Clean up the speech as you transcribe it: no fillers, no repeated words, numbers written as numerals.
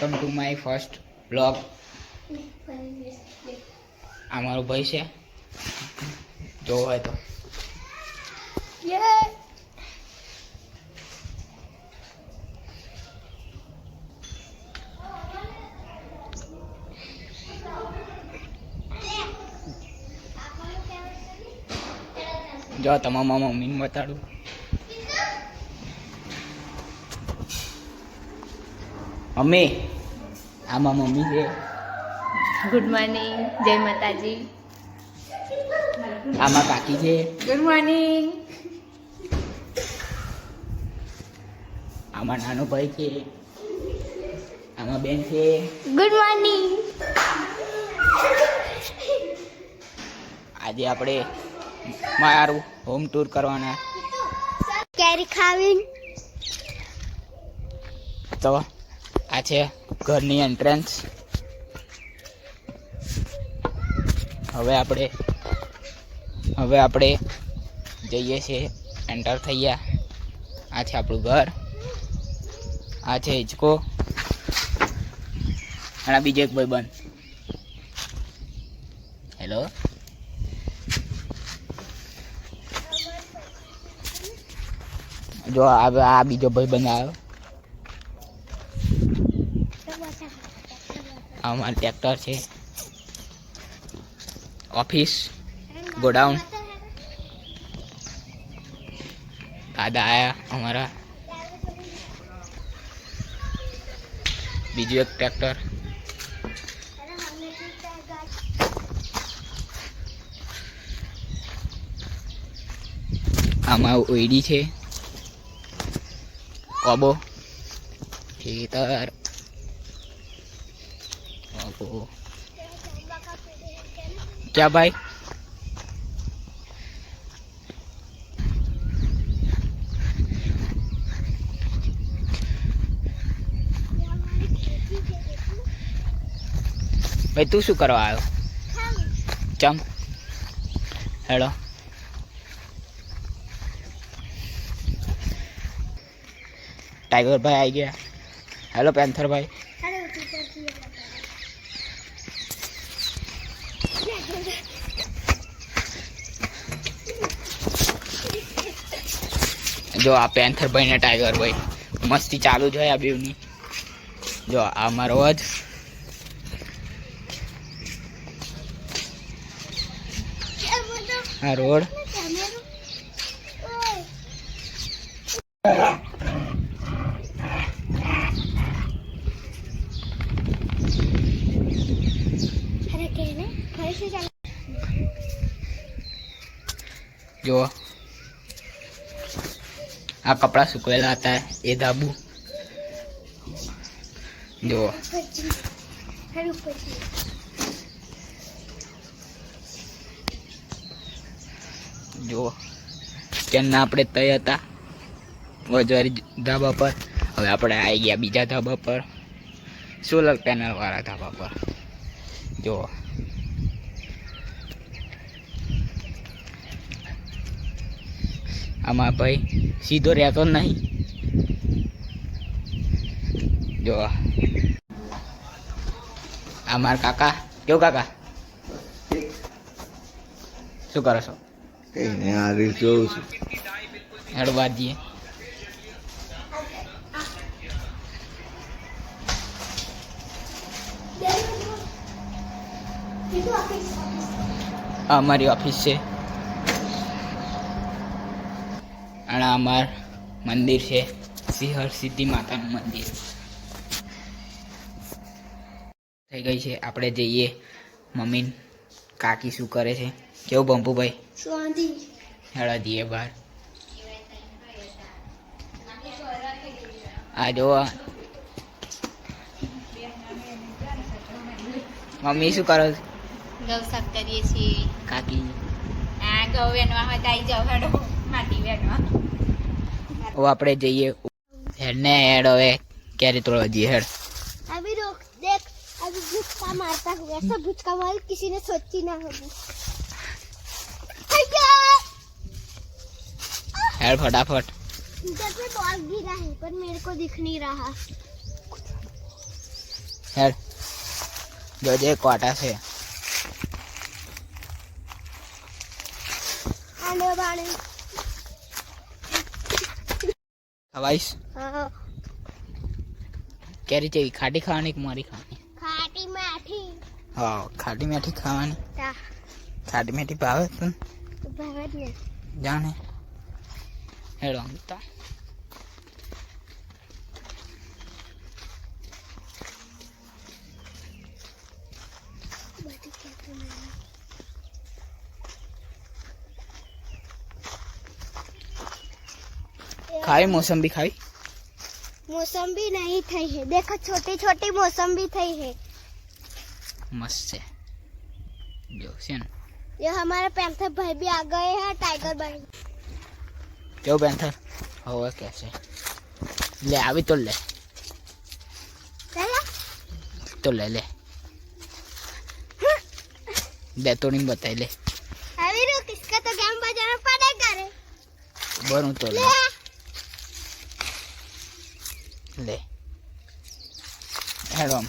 Welcome to my first blog. આ મારો ભાઈ છે, જોવો હોય તો. જો તમારા મમ્મીને બતાડું. મમ્મી, આમાં મમ્મી છે. ગુડ મોર્નિંગ, જય માતાજી. આમાં કાકી છે. Good morning. આમાં નાનો ભાઈ છે. આમાં બેન છે. Good morning. આજે આપણે મારું હોમ ટૂર કરવાના. કેરી ખાવીને તો આ છે ઘરની એન્ટ્રન્સ. હવે આપણે જઈએ છીએ, એન્ટર થઈ ગયા. આ છે આપણું ઘર. આ છે હિંચકો અને બીજો એક ભાઈબંધ. હેલો. જો આ બીજો ભાઈબંધ આવ્યો. અમારું ટ્રેક્ટર છે. Office, godown. દાદા આયા અમારા. બીજું એક ટ્રેક્ટર. આમાં ઓયડી છે, કોબો, ખેતર. क्या भाई? भाई तू शू करवा आयो? चम हेलो. टाइगर भाई आई गया. हेलो पैंथर भाई. जो आ पैंथर भाई ने टाइगर भाई मस्ती चालू जो है अभी उन्हीं. जो आ मारो आज आ रोड. जो आ कपड़ा सुखेला आता है ये धाबू. जो जो કેના આપણે તય હતા વજવારી ધાબા પર. હવે આપણે આવી ગયા બીજા ધાબા પર, સોલર પેનલ વાળા ધાબા પર. જો આમાં ભાઈ સીધો રહેતો નહીં. જો આ મારા કાકા. કેવું કાકા, શું કરો છો? કઈ નહીં, આ રીલ જોઉં છું. હેડો બાદ જઈએ. આ અમારી ઓફિસ છે અને અમાર મંદિર છે, સિંહર સિદ્ધિ માતાનું મંદિર. થઈ ગઈ છે, આપણે જઈએ. મમ્મી કાકી શું કરે છે? કેવું બંપુભાઈ? હેડા જઈએ બહાર. આ જો મમ્મી શું કરો? ઘઉં સાફ કરીએ છીએ. કાકી આ ઘઉં વેણવા હોય તો આવી જાવ. હેડો માટી વેણવા. હવે આપણે જઈએ હેડ ને. હેડ હવે ક્યારે તોડવા જઈએ? હેડ. अभी रोक देख, अभी भुचका मारता हूँ. ऐसा भुचका मारी किसी ने सोची ना होगी. હેડ फटाफट. इधर पे बॉल गिरा है पर मेरे को दिख नहीं रहा. હેડ જોજે કોટા છે આને બાણે ખવાઈશ હા કેરી જેવી ખાટી ખાવાની કે મારી ખાવાની ખાટી માઠી હા ખાટી મીઠી ખાવાની તા ખાટી મીઠી ભાવે તને ભાવે જ ને જાણે હેડો તો બધું કહેતું નહીં. ખાવી મોસંબી ખાવી मौसम्बी नहीं थई है देखो छोटी छोटी मौसम्बी थई है મસ્ત છે જો છે ને ये हमारे पैंथर भाई भी आ गए हैं टाइगर भाई જો પેન્થર હવે કે છે લે આવી તો લે चला તો લે લે દે તો નહીં બતાવી લે अभी रुक इसका तो गेम बजाना पड़ेगा रे બરું તો લે ले લે હેડો આમ